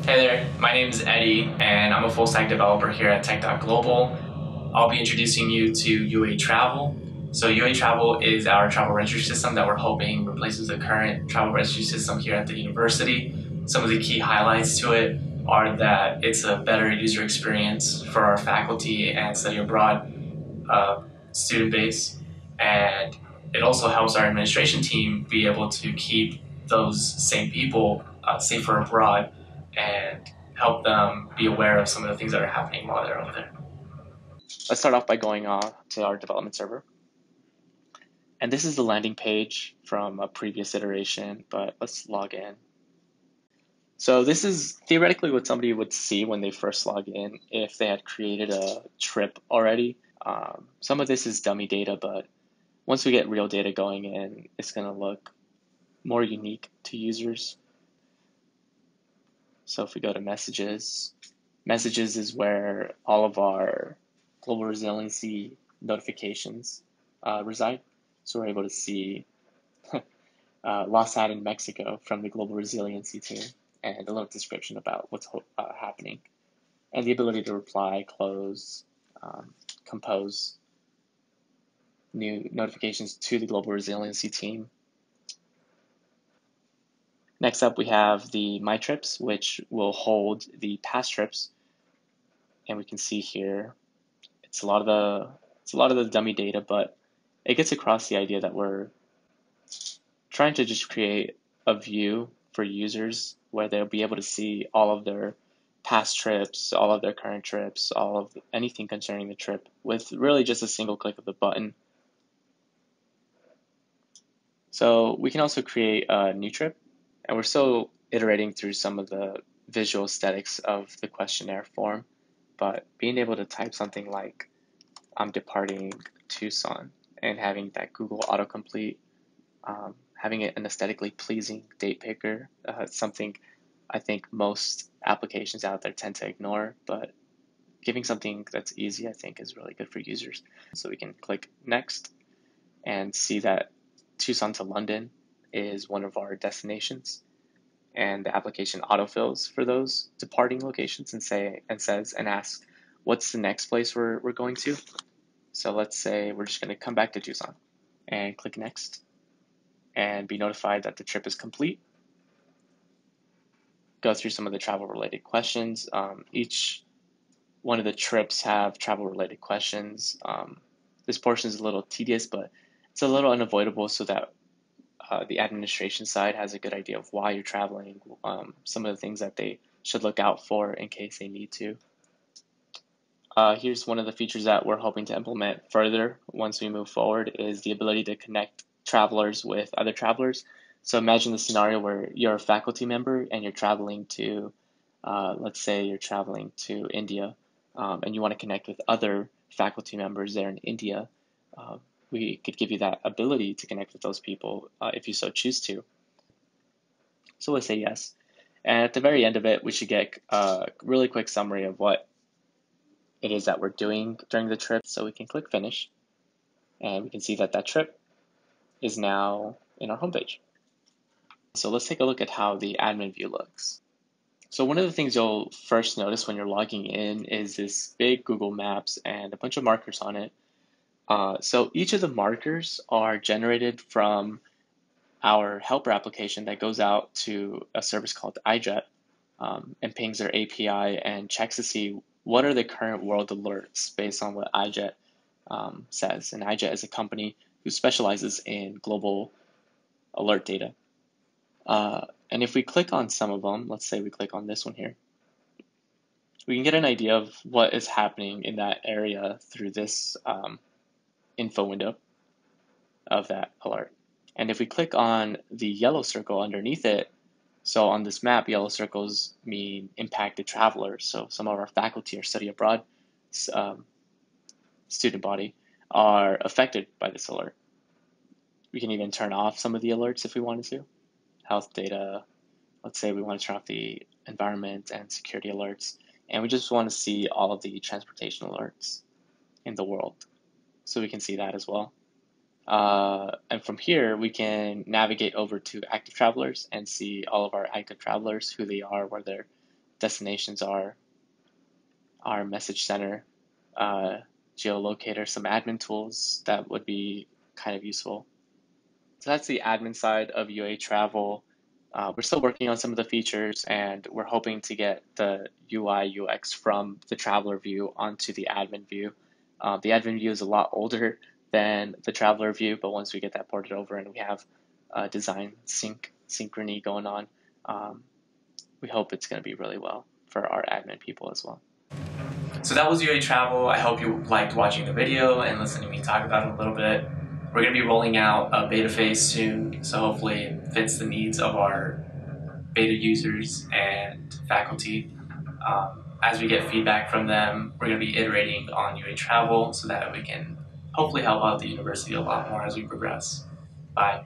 Hey there, my name is Eddie, and I'm a full stack developer here at Tech.Global. I'll be introducing you to UA Travel. So, UA Travel is our travel registry system that we're hoping replaces the current travel registry system here at the university. Some of the key highlights to it are that it's a better user experience for our faculty and study abroad student base, and it also helps our administration team be able to keep those same people safer abroad and help them be aware of some of the things that are happening while they're over there. Let's start off by going to our development server. And this is the landing page from a previous iteration, but let's log in. So this is theoretically what somebody would see when they first log in if they had created a trip already. Some of this is dummy data, but once we get real data going in, it's going to look more unique to users. So if we go to messages, messages is where all of our global resiliency notifications reside. So we're able to see LOSAD in Mexico from the global resiliency team and a little description about what's happening, and the ability to reply, close, compose new notifications to the global resiliency team. Next up, we have the My Trips, which will hold the past trips, and we can see here it's a lot of the dummy data, but it gets across the idea that we're trying to just create a view for users where they'll be able to see all of their past trips, all of their current trips, all of anything concerning the trip with really just a single click of the button. So we can also create a new trip, and we're still iterating through some of the visual aesthetics of the questionnaire form, but being able to type something like I'm departing Tucson and having that Google autocomplete, having it an aesthetically pleasing date picker, something I think most applications out there tend to ignore, but giving something that's easy, I think, is really good for users. So we can click next and see that Tucson to London is one of our destinations, and the application autofills for those departing locations and asks what's the next place we're going to. So let's say we're just going to come back to Tucson and click next and be notified that the trip is complete. Go through some of the travel related questions. Each one of the trips have travel related questions. This portion is a little tedious, but it's a little unavoidable so that the administration side has a good idea of why you're traveling, some of the things that they should look out for in case they need to. Here's one of the features that we're hoping to implement further once we move forward is the ability to connect travelers with other travelers. So imagine the scenario where you're a faculty member and you're traveling to, let's say you're traveling to India, and you want to connect with other faculty members there in India. We could give you that ability to connect with those people if you so choose to. So let's say yes. And at the very end of it, we should get a really quick summary of what it is that we're doing during the trip. So we can click finish, and we can see that that trip is now in our homepage. So let's take a look at how the admin view looks. So one of the things you'll first notice when you're logging in is this big Google Maps and a bunch of markers on it. So each of the markers are generated from our helper application that goes out to a service called iJet, and pings their API and checks to see what are the current world alerts based on what iJet says. And iJet is a company who specializes in global alert data. And if we click on some of them, let's say we click on this one here, we can get an idea of what is happening in that area through this info window of that alert. And if we click on the yellow circle underneath it, so on this map, yellow circles mean impacted travelers. So some of our faculty or study abroad student body are affected by this alert. We can even turn off some of the alerts if we wanted to. Health data, let's say we want to turn off the environment and security alerts, and we just want to see all of the transportation alerts in the world. So we can see that as well. And from here, we can navigate over to active travelers and see all of our active travelers, who they are, where they're destinations are, our message center, uh, geolocator, some admin tools that would be kind of useful. So that's the admin side of UA travel. We're still working on some of the features, and we're hoping to get the UI UX from the traveler view onto the admin view. The admin view is a lot older than the traveler view, but once we get that ported over and we have design synchrony going on, um, we hope it's going to be really well for our admin people as well. So that was UA Travel. I hope you liked watching the video and listening to me talk about it a little bit. We're going to be rolling out a beta phase soon, so hopefully it fits the needs of our beta users and faculty. As we get feedback from them, we're going to be iterating on UA Travel so that we can hopefully help out the university a lot more as we progress. Bye.